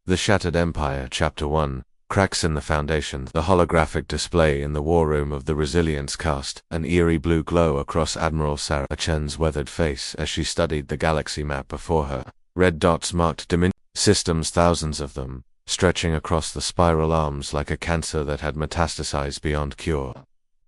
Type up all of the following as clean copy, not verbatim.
The Shattered Empire, Chapter 1, Cracks in the Foundation. The holographic display in the war room of the Resilience cast an eerie blue glow across Admiral Sarah Chen's weathered face as she studied the galaxy map before her. Red dots marked Dominion systems, thousands of them, stretching across the spiral arms like a cancer that had metastasized beyond cure.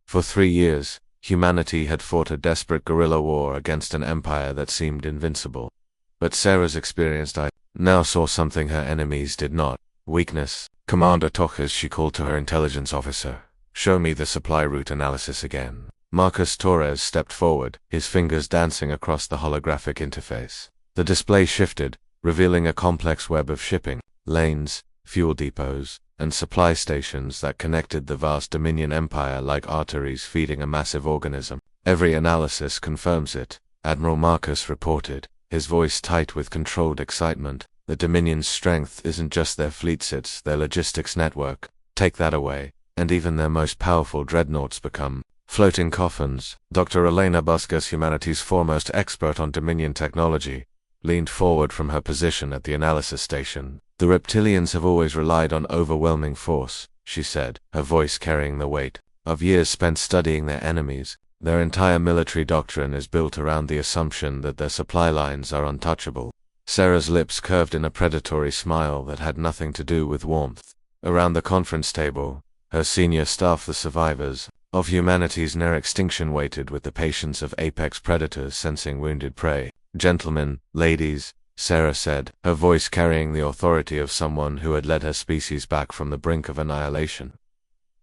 For 3 years, humanity had fought a desperate guerrilla war against an empire that seemed invincible. But Sarah's experienced eye now saw something her enemies did not: weakness. "Commander Toches," she called to her intelligence officer, "show me the supply route analysis again." Marcus Torres stepped forward, his fingers dancing across the holographic interface. The display shifted, revealing a complex web of shipping lanes, fuel depots, and supply stations that connected the vast Dominion Empire like arteries feeding a massive organism. "Every analysis confirms it," Admiral Marcus reported, his voice tight with controlled excitement. "The Dominion's strength isn't just their fleets, it's their logistics network. Take that away, and even their most powerful dreadnoughts become floating coffins." Dr. Elena Buscas, humanity's foremost expert on Dominion technology, leaned forward from her position at the analysis station. "The reptilians have always relied on overwhelming force," she said, her voice carrying the weight of years spent studying their enemies. "Their entire military doctrine is built around the assumption that their supply lines are untouchable." Sarah's lips curved in a predatory smile that had nothing to do with warmth. Around the conference table, her senior staff, the survivors of humanity's near extinction, waited with the patience of apex predators sensing wounded prey. "Gentlemen, ladies," Sarah said, her voice carrying the authority of someone who had led her species back from the brink of annihilation.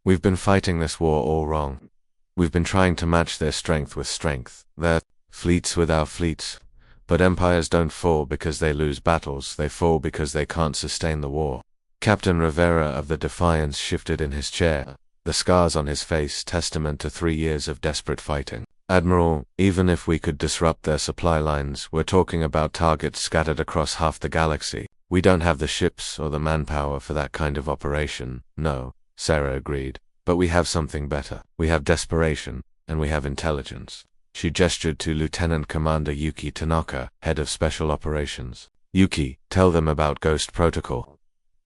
"We've been fighting this war all wrong. We've been trying to match their strength with strength, their fleets with our fleets. But empires don't fall because they lose battles, they fall because they can't sustain the war." Captain Rivera of the Defiance shifted in his chair, the scars on his face testament to 3 years of desperate fighting. "Admiral, even if we could disrupt their supply lines, we're talking about targets scattered across half the galaxy. We don't have the ships or the manpower for that kind of operation." "No," Sarah agreed, "but we have something better. We have desperation, and we have intelligence." She gestured to Lieutenant Commander Yuki Tanaka, head of Special Operations. "Yuki, tell them about Ghost Protocol."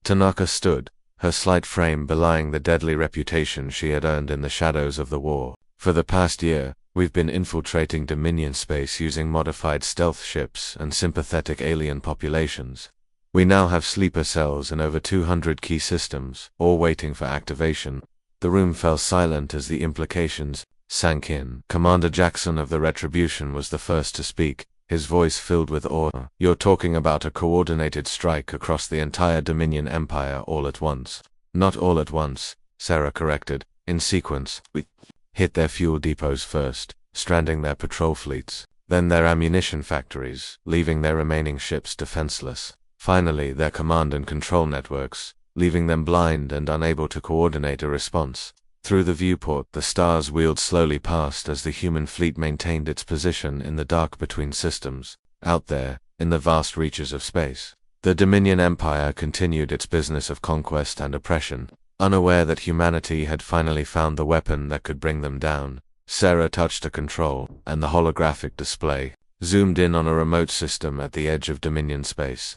Tanaka stood, her slight frame belying the deadly reputation she had earned in the shadows of the war. "For the past year, we've been infiltrating Dominion space using modified stealth ships and sympathetic alien populations. We now have sleeper cells in over 200 key systems, all waiting for activation." The room fell silent as the implications sank in. Commander Jackson of the Retribution was the first to speak, his voice filled with awe. "You're talking about a coordinated strike across the entire Dominion Empire all at once." "Not all at once," Sarah corrected, "in sequence. We hit their fuel depots first, stranding their patrol fleets, then their ammunition factories, leaving their remaining ships defenseless. Finally, their command and control networks, leaving them blind and unable to coordinate a response." Through the viewport, the stars wheeled slowly past as the human fleet maintained its position in the dark between systems. Out there, in the vast reaches of space, the Dominion Empire continued its business of conquest and oppression, unaware that humanity had finally found the weapon that could bring them down. Sarah touched a control, and the holographic display zoomed in on a remote system at the edge of Dominion space.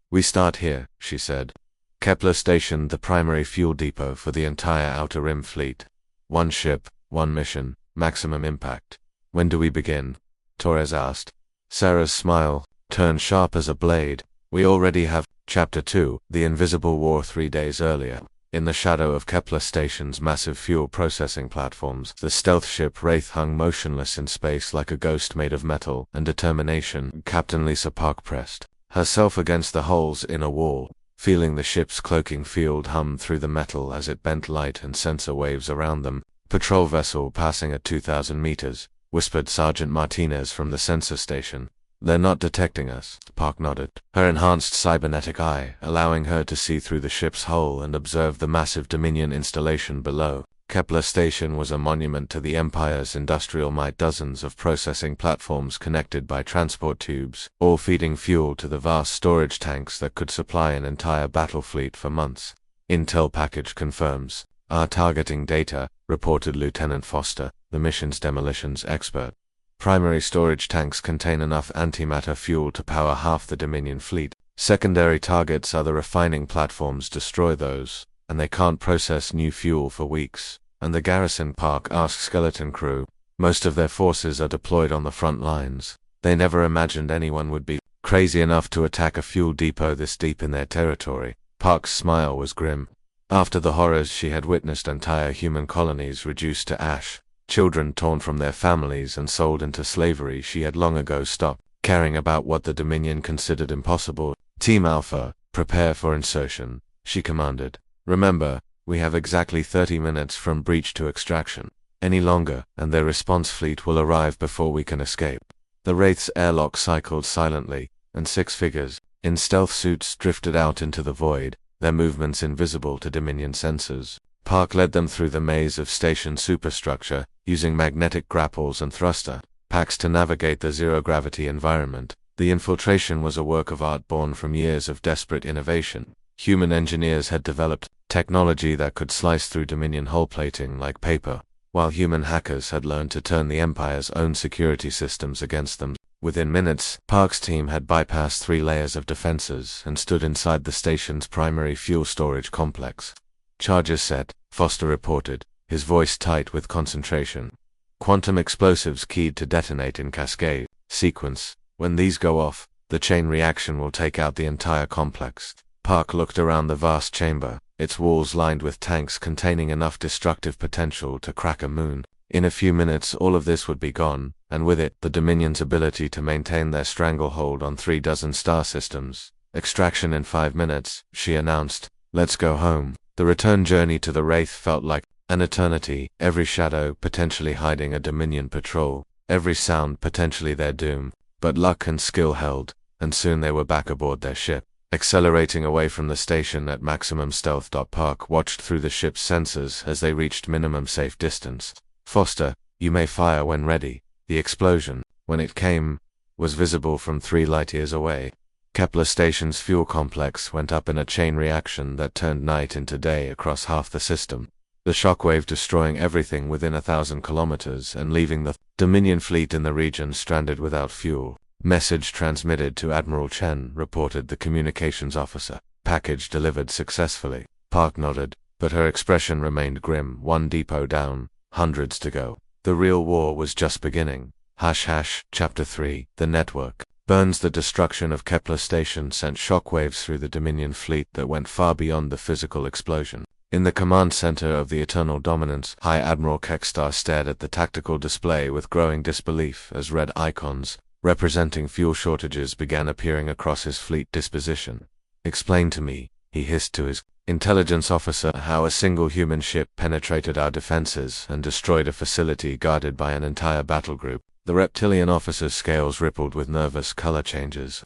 "We start here," she said. Kepler Station, the primary fuel depot for the entire Outer Rim fleet. 1 ship, 1 mission, maximum impact. "When do we begin?" Torres asked. Sarah's smile turned sharp as a blade. "We already have." Chapter 2, The Invisible War. 3 days earlier, in the shadow of Kepler Station's massive fuel processing platforms, the stealth ship Wraith hung motionless in space like a ghost made of metal and determination. Captain Lisa Park pressed herself against the hull's inner wall, feeling the ship's cloaking field hum through the metal as it bent light and sensor waves around them. "Patrol vessel passing at 2,000 meters, whispered Sergeant Martinez from the sensor station. "They're not detecting us," Park nodded, her enhanced cybernetic eye allowing her to see through the ship's hull and observe the massive Dominion installation below. Kepler Station was a monument to the Empire's industrial might, dozens of processing platforms connected by transport tubes, all feeding fuel to the vast storage tanks that could supply an entire battle fleet for months. "Intel package confirms our targeting data," reported Lieutenant Foster, the mission's demolitions expert. "Primary storage tanks contain enough antimatter fuel to power half the Dominion fleet." Secondary targets are the refining platforms. Destroy those, and they can't process new fuel for weeks. And the garrison park asks skeleton crew. Most of their forces are deployed on the front lines. They never imagined anyone would be crazy enough to attack a fuel depot this deep in their territory. Park's smile was grim. After the horrors she had witnessed, entire human colonies reduced to ash, children torn from their families and sold into slavery, she had long ago stopped caring about what the Dominion considered impossible. Team Alpha, prepare for insertion, she commanded. Remember, we have exactly 30 minutes from breach to extraction. Any longer, and their response fleet will arrive before we can escape. The Wraith's airlock cycled silently, and 6 figures, in stealth suits, drifted out into the void, their movements invisible to Dominion sensors. Park led them through the maze of station superstructure, using magnetic grapples and thruster packs to navigate the zero-gravity environment. The infiltration was a work of art born from years of desperate innovation. Human engineers had developed technology that could slice through Dominion hull plating like paper, while human hackers had learned to turn the Empire's own security systems against them. Within minutes, Park's team had bypassed 3 layers of defenses and stood inside the station's primary fuel storage complex. Charges set, Foster reported, his voice tight with concentration. Quantum explosives keyed to detonate in cascade sequence. When these go off, the chain reaction will take out the entire complex. Park looked around the vast chamber, its walls lined with tanks containing enough destructive potential to crack a moon. In a few minutes all of this would be gone, and with it, the Dominion's ability to maintain their stranglehold on 36 star systems. Extraction in 5 minutes, she announced. Let's go home. The return journey to the Wraith felt like an eternity, every shadow potentially hiding a Dominion patrol, every sound potentially their doom. But luck and skill held, and soon they were back aboard their ship, accelerating away from the station at maximum stealth. Park watched through the ship's sensors as they reached minimum safe distance. Foster, you may fire when ready. The explosion, when it came, was visible from 3 light-years away. Kepler Station's fuel complex went up in a chain reaction that turned night into day across half the system, the shockwave destroying everything within 1,000 kilometers and leaving the Dominion fleet in the region stranded without fuel. Message transmitted to Admiral Chen, reported the communications officer. Package delivered successfully. Park nodded, but her expression remained grim. 1 depot down, hundreds to go. The real war was just beginning. Chapter 3. The Network. Burns. The destruction of Kepler Station sent shockwaves through the Dominion fleet that went far beyond the physical explosion. In the command center of the Eternal Dominance, High Admiral Kekstar stared at the tactical display with growing disbelief as red icons, representing fuel shortages, began appearing across his fleet disposition. Explain to me, he hissed to his intelligence officer, how a single human ship penetrated our defenses and destroyed a facility guarded by an entire battle group. The reptilian officer's scales rippled with nervous color changes.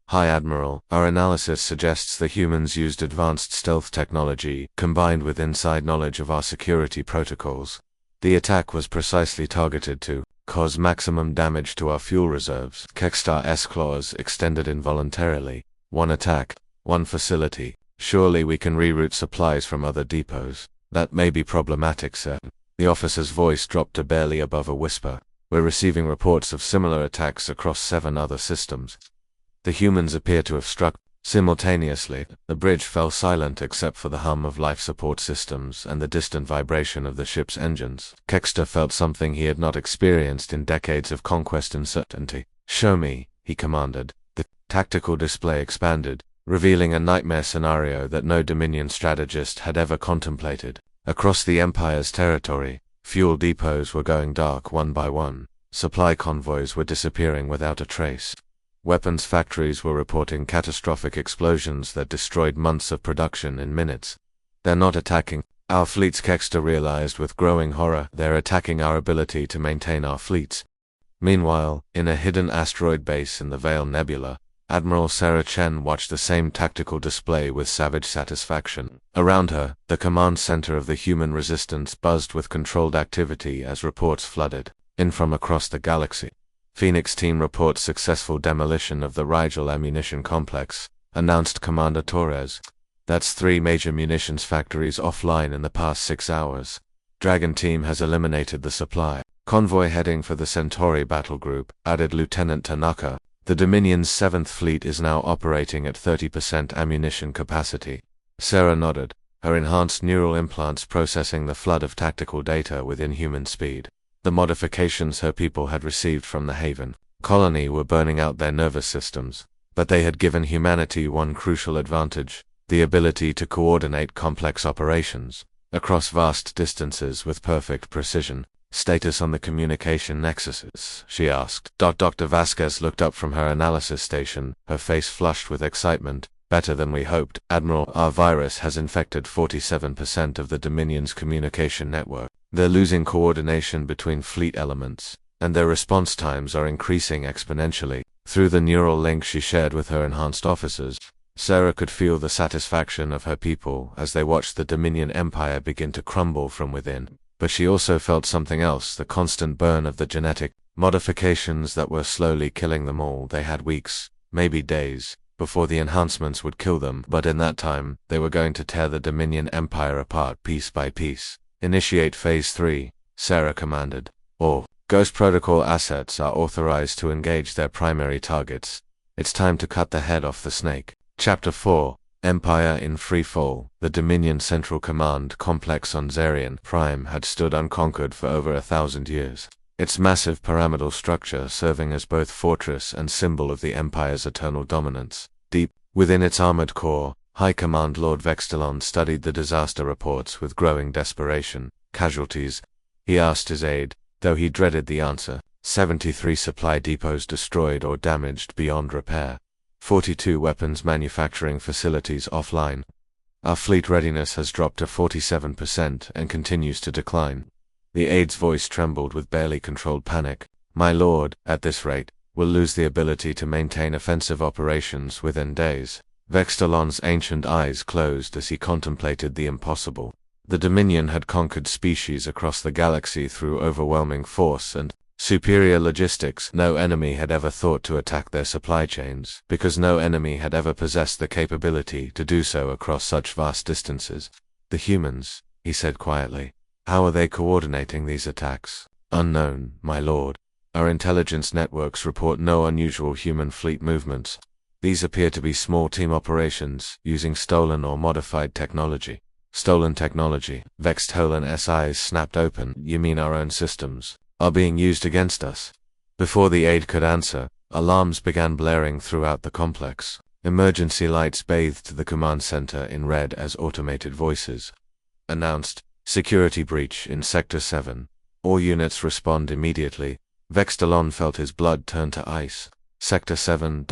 High Admiral, our analysis suggests the humans used advanced stealth technology, combined with inside knowledge of our security protocols. The attack was precisely targeted to cause maximum damage to our fuel reserves. Kekstar's claws extended involuntarily. 1 attack, 1 facility. Surely we can reroute supplies from other depots. That may be problematic, sir. The officer's voice dropped to barely above a whisper. We're receiving reports of similar attacks across 7 other systems. The humans appear to have struck simultaneously. The bridge fell silent except for the hum of life support systems and the distant vibration of the ship's engines. Kekstar felt something he had not experienced in decades of conquest and certainty. Show me, he commanded. The tactical display expanded, revealing a nightmare scenario that no Dominion strategist had ever contemplated. Across the Empire's territory, fuel depots were going dark one by one. Supply convoys were disappearing without a trace. Weapons factories were reporting catastrophic explosions that destroyed months of production in minutes. They're not attacking our fleets, Kekstar realized with growing horror. They're attacking our ability to maintain our fleets. Meanwhile, in a hidden asteroid base in the Veil Nebula, Admiral Sarah Chen watched the same tactical display with savage satisfaction. Around her, the command center of the human resistance buzzed with controlled activity as reports flooded in from across the galaxy. Phoenix team reports successful demolition of the Rigel ammunition complex, announced Commander Torres. That's 3 major munitions factories offline in the past 6 hours. Dragon team has eliminated the supply convoy heading for the Centauri battle group, added Lieutenant Tanaka. The Dominion's 7th Fleet is now operating at 30% ammunition capacity. Sarah nodded, her enhanced neural implants processing the flood of tactical data with inhuman speed. The modifications her people had received from the Haven colony were burning out their nervous systems, but they had given humanity one crucial advantage: the ability to coordinate complex operations across vast distances with perfect precision. Status on the communication nexuses, she asked. Dr. Vasquez looked up from her analysis station, her face flushed with excitement. Better than we hoped, Admiral. Our virus has infected 47% of the Dominion's communication network. They're losing coordination between fleet elements, and their response times are increasing exponentially. Through the neural link she shared with her enhanced officers, Sarah could feel the satisfaction of her people as they watched the Dominion Empire begin to crumble from within. But she also felt something else: the constant burn of the genetic modifications that were slowly killing them all. They had weeks, maybe days, before the enhancements would kill them, but in that time, they were going to tear the Dominion Empire apart piece by piece. Initiate Phase 3, Sarah commanded. All Ghost Protocol assets are authorized to engage their primary targets. It's time to cut the head off the snake. Chapter 4, Empire in Free Fall. The Dominion Central Command Complex on Zarian Prime had stood unconquered for over 1,000 years. Its massive pyramidal structure serving as both fortress and symbol of the Empire's eternal dominance. Deep within its armored core, High Command Lord Vextalon studied the disaster reports with growing desperation. Casualties? He asked his aide, though he dreaded the answer. 73 supply depots destroyed or damaged beyond repair. 42 weapons manufacturing facilities offline. Our fleet readiness has dropped to 47% and continues to decline. The aide's voice trembled with barely controlled panic. My lord, at this rate, we'll lose the ability to maintain offensive operations within days. Vextalon's ancient eyes closed as he contemplated the impossible. The Dominion had conquered species across the galaxy through overwhelming force and superior logistics. No enemy had ever thought to attack their supply chains, because no enemy had ever possessed the capability to do so across such vast distances. The humans, he said quietly. How are they coordinating these attacks? Unknown, my lord. Our intelligence networks report no unusual human fleet movements. These appear to be small team operations, using stolen or modified technology. Stolen technology. Vextalon's eyes snapped open. You mean our own systems are being used against us? Before the aide could answer, alarms began blaring throughout the complex. Emergency lights bathed the command center in red as automated voices announced, security breach in Sector 7. All units respond immediately. Vextalon felt his blood turn to ice. Sector 7...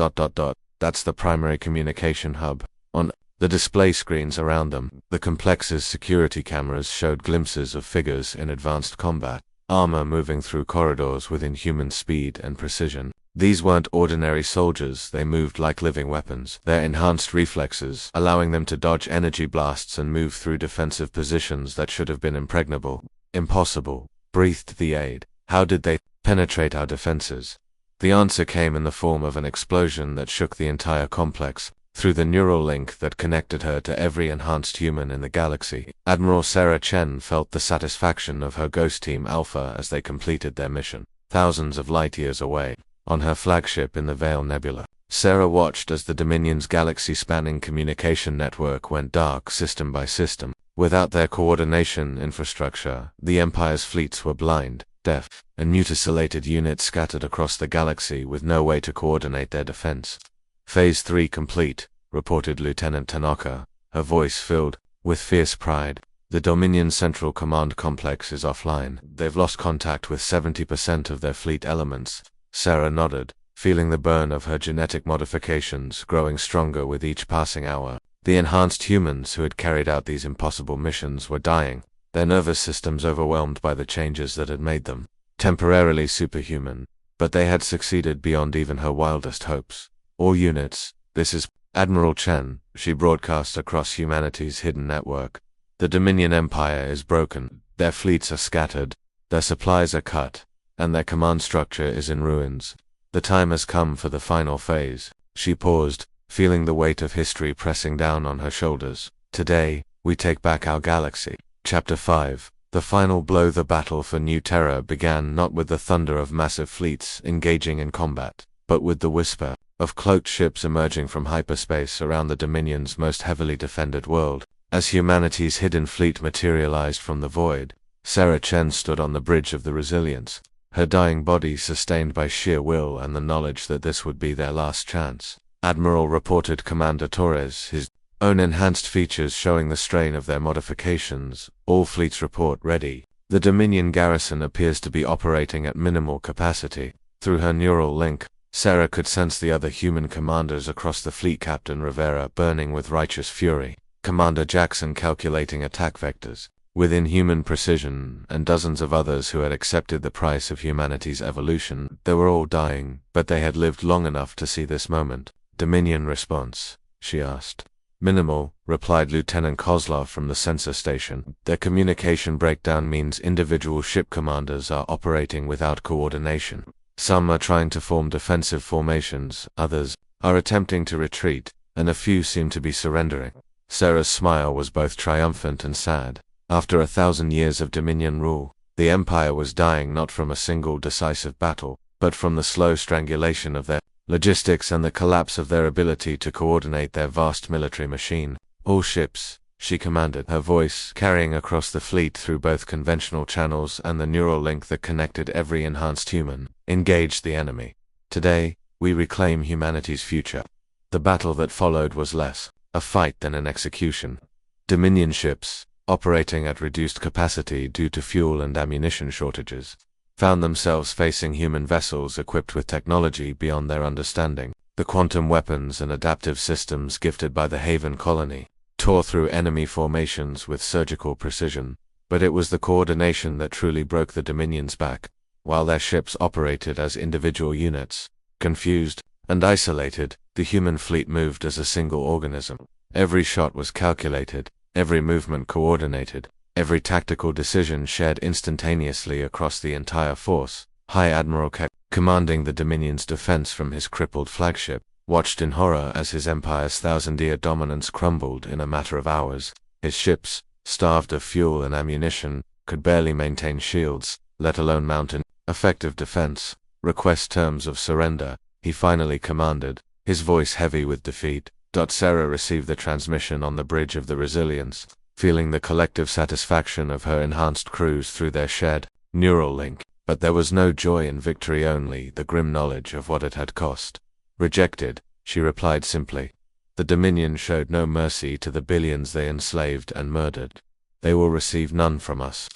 That's the primary communication hub. On the display screens around them, the complex's security cameras showed glimpses of figures in advanced combat, armor moving through corridors with inhuman speed and precision. These weren't ordinary soldiers, they moved like living weapons, their enhanced reflexes allowing them to dodge energy blasts and move through defensive positions that should have been impregnable. Impossible, breathed the aide. How did they penetrate our defenses? The answer came in the form of an explosion that shook the entire complex, through the neural link that connected her to every enhanced human in the galaxy. Admiral Sarah Chen felt the satisfaction of her Ghost Team Alpha as they completed their mission. Thousands of light years away, on her flagship in the Veil Nebula, Sarah watched as the Dominion's galaxy-spanning communication network went dark system by system. Without their coordination infrastructure, the Empire's fleets were blind, deaf, and mutilated units scattered across the galaxy with no way to coordinate their defense. Phase 3 complete, reported Lieutenant Tanaka, her voice filled with fierce pride. The Dominion Central Command Complex is offline. They've lost contact with 70% of their fleet elements. Sarah nodded, feeling the burn of her genetic modifications growing stronger with each passing hour. The enhanced humans who had carried out these impossible missions were dying, their nervous systems overwhelmed by the changes that had made them temporarily superhuman, but they had succeeded beyond even her wildest hopes. All units, this is Admiral Chen, she broadcast across humanity's hidden network. The Dominion Empire is broken, their fleets are scattered, their supplies are cut, and their command structure is in ruins. The time has come for the final phase. She paused, feeling the weight of history pressing down on her shoulders. Today, we take back our galaxy. Chapter 5. The final blow. The battle for New Terra began not with the thunder of massive fleets engaging in combat. but with the whisper of cloaked ships emerging from hyperspace around the Dominion's most heavily defended world. As humanity's hidden fleet materialized from the void, Sarah Chen stood on the bridge of the Resilience, her dying body sustained by sheer will and the knowledge that this would be their last chance. Admiral reported Commander Torres, his own enhanced features showing the strain of their modifications. All fleets report ready. The Dominion garrison appears to be operating at minimal capacity. Through her neural link, Sarah could sense the other human commanders across the fleet. Captain Rivera burning with righteous fury, Commander Jackson calculating attack vectors with inhuman precision, and dozens of others who had accepted the price of humanity's evolution. They were all dying, but they had lived long enough to see this moment. Dominion response, she asked. Minimal, replied Lieutenant Kozlov from the sensor station. Their communication breakdown means individual ship commanders are operating without coordination. Some are trying to form defensive formations, others are attempting to retreat, and a few seem to be surrendering. Sarah's smile was both triumphant and sad. After 1,000 years of Dominion rule, the Empire was dying not from a single decisive battle, but from the slow strangulation of their logistics and the collapse of their ability to coordinate their vast military machine. All ships, she commanded, her voice carrying across the fleet through both conventional channels and the neural link that connected every enhanced human, engaged the enemy. Today, we reclaim humanity's future. The battle that followed was less a fight than an execution. Dominion ships, operating at reduced capacity due to fuel and ammunition shortages, found themselves facing human vessels equipped with technology beyond their understanding. The quantum weapons and adaptive systems gifted by the Haven colony tore through enemy formations with surgical precision, but it was the coordination that truly broke the Dominion's back. While their ships operated as individual units, confused and isolated, the human fleet moved as a single organism. Every shot was calculated, every movement coordinated, every tactical decision shared instantaneously across the entire force. High Admiral Chen, commanding the Dominion's defense from his crippled flagship, watched in horror as his empire's thousand-year dominance crumbled in a matter of hours. His ships, starved of fuel and ammunition, could barely maintain shields, let alone mount an effective defense. Request terms of surrender, he finally commanded, his voice heavy with defeat. Sarah received the transmission on the bridge of the Resilience, feeling the collective satisfaction of her enhanced crews through their shared neural link. But there was no joy in victory, only the grim knowledge of what it had cost. Rejected, she replied simply. The Dominion showed no mercy to the billions they enslaved and murdered. They will receive none from us.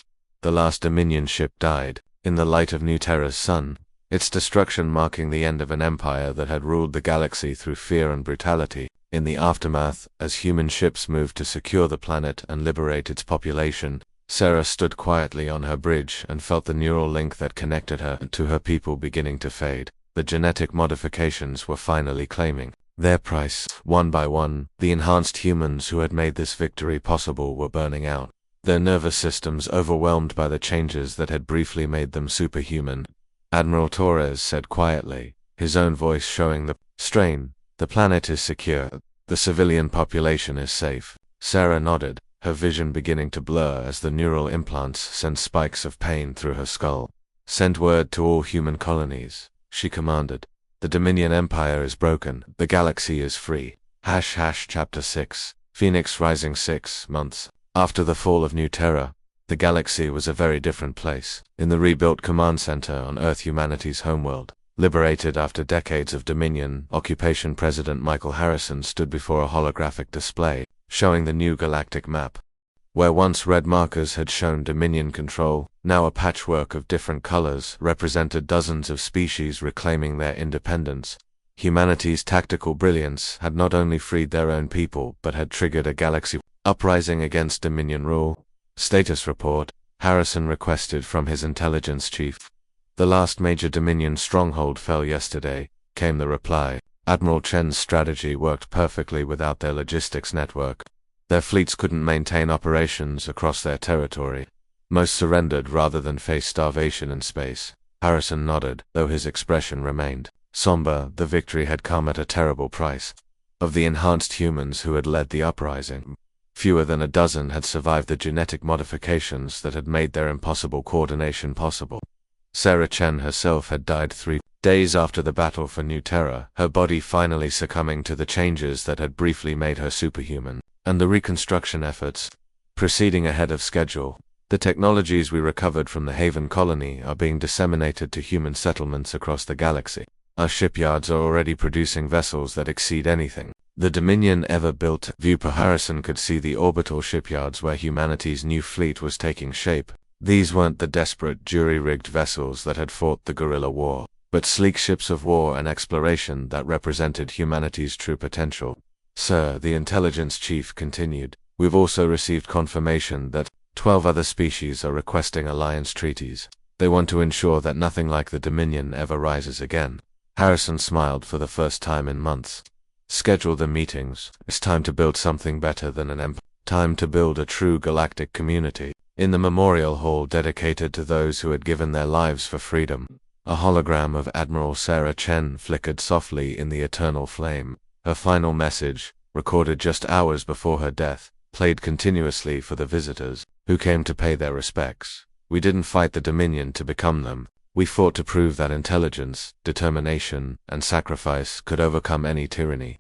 The last Dominion ship died, in the light of New Terra's sun, its destruction marking the end of an empire that had ruled the galaxy through fear and brutality. In the aftermath, as human ships moved to secure the planet and liberate its population, Sarah stood quietly on her bridge and felt the neural link that connected her to her people beginning to fade. The genetic modifications were finally claiming their price. One by one, the enhanced humans who had made this victory possible were burning out, their nervous systems overwhelmed by the changes that had briefly made them superhuman. Admiral Torres said quietly, his own voice showing the strain. The planet is secure. The civilian population is safe. Sarah nodded, her vision beginning to blur as the neural implants sent spikes of pain through her skull. Send word to all human colonies, she commanded. The Dominion Empire is broken. The galaxy is free. Chapter 6. Phoenix Rising. 6 months after the fall of New Terra, the galaxy was a very different place. In the rebuilt command center on Earth, humanity's homeworld, liberated after decades of Dominion occupation, President Michael Harrison stood before a holographic display, showing the new galactic map. Where once red markers had shown Dominion control, now a patchwork of different colors represented dozens of species reclaiming their independence. Humanity's tactical brilliance had not only freed their own people but had triggered a galaxy uprising against Dominion rule. Status report, Harrison requested from his intelligence chief. The last major Dominion stronghold fell yesterday, came the reply. Admiral Chen's strategy worked perfectly without their logistics network. Their fleets couldn't maintain operations across their territory. Most surrendered rather than face starvation in space. Harrison nodded, though his expression remained somber. The victory had come at a terrible price. Of the enhanced humans who had led the uprising, fewer than a dozen had survived the genetic modifications that had made their impossible coordination possible. Sarah Chen herself had died 3 Days after the battle for New Terra, her body finally succumbing to the changes that had briefly made her superhuman, and the reconstruction efforts proceeding ahead of schedule. The technologies we recovered from the Haven colony are being disseminated to human settlements across the galaxy. Our shipyards are already producing vessels that exceed anything the Dominion ever built. Harrison could see the orbital shipyards where humanity's new fleet was taking shape. These weren't the desperate, jury-rigged vessels that had fought the guerrilla war, but sleek ships of war and exploration that represented humanity's true potential. Sir, the intelligence chief continued, we've also received confirmation that 12 other species are requesting alliance treaties. They want to ensure that nothing like the Dominion ever rises again. Harrison smiled for the first time in months. Schedule the meetings. It's time to build something better than an empire. Time to build a true galactic community. In the memorial hall dedicated to those who had given their lives for freedom, a hologram of Admiral Sarah Chen flickered softly in the eternal flame. Her final message, recorded just hours before her death, played continuously for the visitors who came to pay their respects. We didn't fight the Dominion to become them. We fought to prove that intelligence, determination, and sacrifice could overcome any tyranny.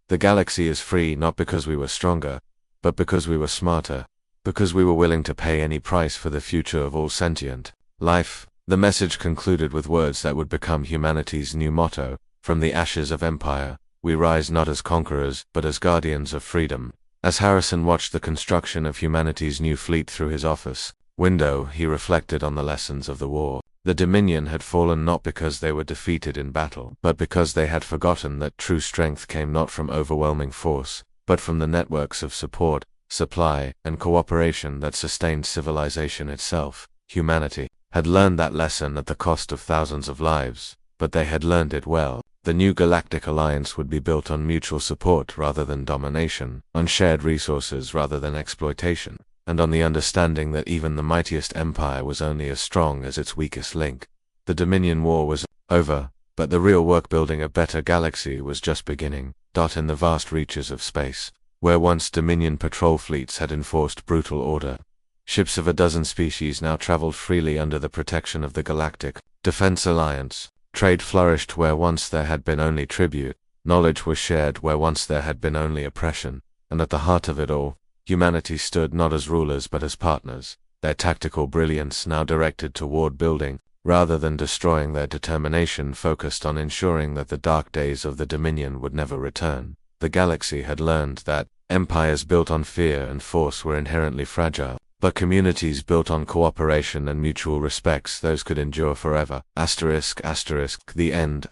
The galaxy is free not because we were stronger, but because we were smarter, because we were willing to pay any price for the future of all sentient life. The message concluded with words that would become humanity's new motto: from the ashes of empire, we rise not as conquerors, but as guardians of freedom. As Harrison watched the construction of humanity's new fleet through his office window, he reflected on the lessons of the war. The Dominion had fallen not because they were defeated in battle, but because they had forgotten that true strength came not from overwhelming force, but from the networks of support, supply, and cooperation that sustained civilization itself. Humanity had learned that lesson at the cost of thousands of lives, but they had learned it well. The new galactic alliance would be built on mutual support rather than domination, on shared resources rather than exploitation, and on the understanding that even the mightiest empire was only as strong as its weakest link. The Dominion War was over, but the real work building a better galaxy was just beginning. In the vast reaches of space, where once Dominion patrol fleets had enforced brutal order, ships of a dozen species now traveled freely under the protection of the Galactic Defense Alliance. Trade flourished where once there had been only tribute, knowledge was shared where once there had been only oppression, and at the heart of it all, humanity stood not as rulers but as partners, their tactical brilliance now directed toward building, rather than destroying. Their determination focused on ensuring that the dark days of the Dominion would never return. The galaxy had learned that empires built on fear and force were inherently fragile, but communities built on cooperation and mutual respects, those could endure forever. The end.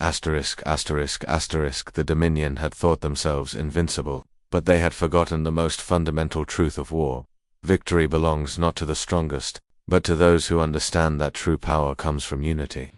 The Dominion had thought themselves invincible, but they had forgotten the most fundamental truth of war. Victory belongs not to the strongest, but to those who understand that true power comes from unity,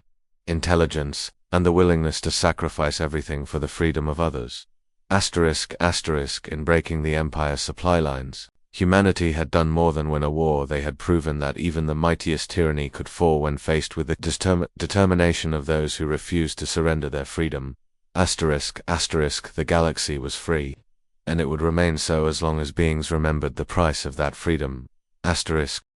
intelligence, and the willingness to sacrifice everything for the freedom of others. In breaking the Empire's supply lines, humanity had done more than win a war. They had proven that even the mightiest tyranny could fall when faced with the determination of those who refused to surrender their freedom. The galaxy was free, and it would remain so as long as beings remembered the price of that freedom.